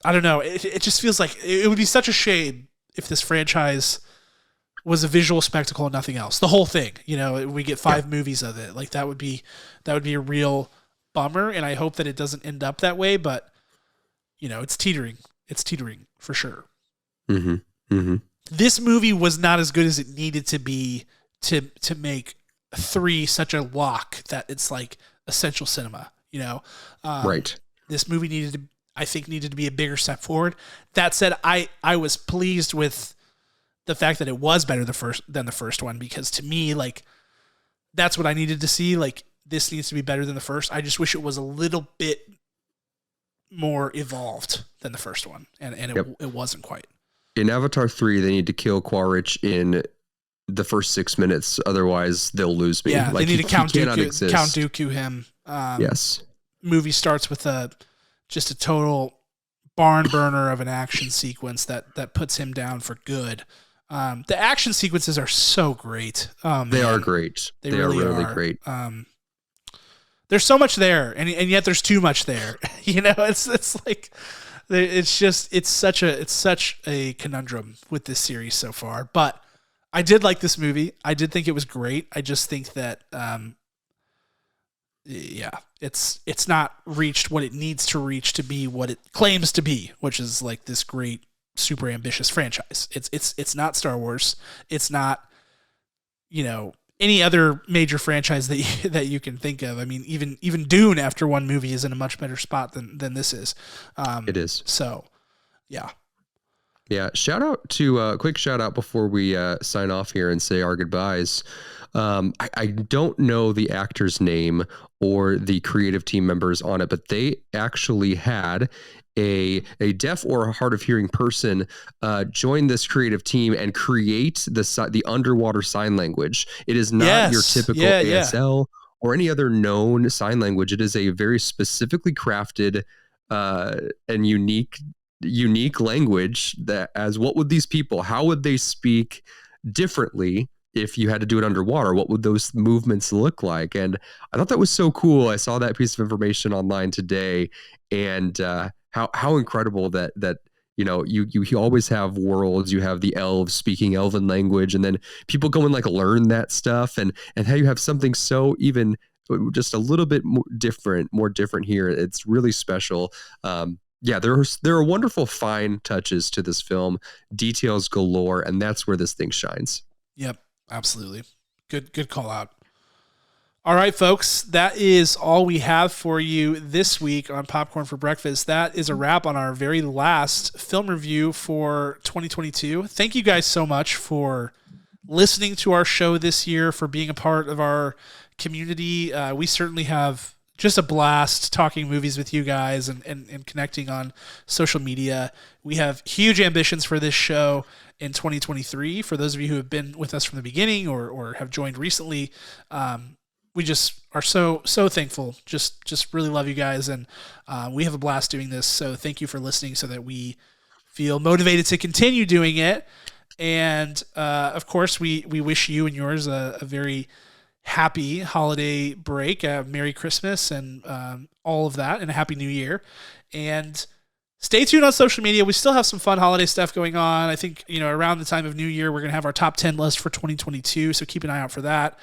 don't know. It just feels like it would be such a shame if this franchise was a visual spectacle and nothing else. The whole thing, we get 5 movies of it. Like that would be a real bummer, and I hope that it doesn't end up that way. But it's teetering. It's teetering for sure. Mm-hmm. Mm-hmm. This movie was not as good as it needed to be to make 3 such a lock that it's like essential cinema. Right. This movie needed to be a bigger step forward. That said, I was pleased with the fact that it was better than the first one, because to me, like, that's what I needed to see. Like, this needs to be better than the first. I just wish it was a little bit more evolved than the first one, and it wasn't quite. in Avatar 3, they need to kill Quaritch in the first 6 minutes. Otherwise, they'll lose me. Yeah, like, they need to Count exist. Dooku him. Yes. Movie starts with just a total barn burner of an action sequence that puts him down for good. The action sequences are so great. They are great. They really are really great. There's so much there, and yet there's too much there. It's like it's such a conundrum with this series so far. But I did like this movie. I did think it was great. I just think that it's not reached what it needs to reach to be what it claims to be, which is like this great, super ambitious franchise. It's not Star Wars. It's not, any other major franchise that you can think of. I mean, even Dune after one movie is in a much better spot than this is. It is. So, yeah. Yeah. Quick shout out before we sign off here and say our goodbyes. I don't know the actor's name or the creative team members on it, but they actually had a deaf or a hard of hearing person join this creative team and create the underwater sign language. It is not your typical ASL or any other known sign language. It is a very specifically crafted and unique language that, as what would these people, how would they speak differently if you had to do it underwater? What would those movements look like? And I thought that was so cool. I saw that piece of information online today, and how incredible that you always have worlds. You have the elves speaking elven language, and then people go and like learn that stuff, and how you have something so even just a little bit more different here. It's really special. There are wonderful fine touches to this film, details galore, and that's where this thing shines. Yep, absolutely. Good call out. All right, folks, that is all we have for you this week on Popcorn for Breakfast. That is a wrap on our very last film review for 2022. Thank you guys so much for listening to our show this year, for being a part of our community. We certainly have just a blast talking movies with you guys and connecting on social media. We have huge ambitions for this show in 2023. For those of you who have been with us from the beginning or have joined recently, we just are so thankful. Just really love you guys, and we have a blast doing this. So thank you for listening, so that we feel motivated to continue doing it. And of course, we wish you and yours a very happy holiday break, Merry Christmas, and all of that, and a Happy New Year. And stay tuned on social media. We still have some fun holiday stuff going on. I think, around the time of New Year, we're going to have our top 10 list for 2022. So keep an eye out for that.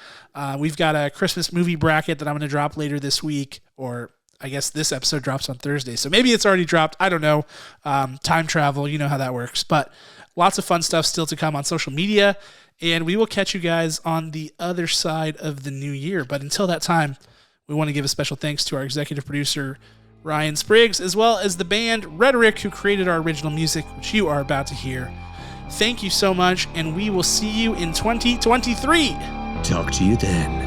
We've got a Christmas movie bracket that I'm going to drop later this week, or I guess this episode drops on Thursday. So maybe it's already dropped. I don't know. Time travel, you know how that works. But lots of fun stuff still to come on social media. And we will catch you guys on the other side of the new year. But until that time, we want to give a special thanks to our executive producer, Ryan Spriggs, as well as the band Rhetoric, who created our original music, which you are about to hear. Thank you so much, and we will see you in 2023. Talk to you then.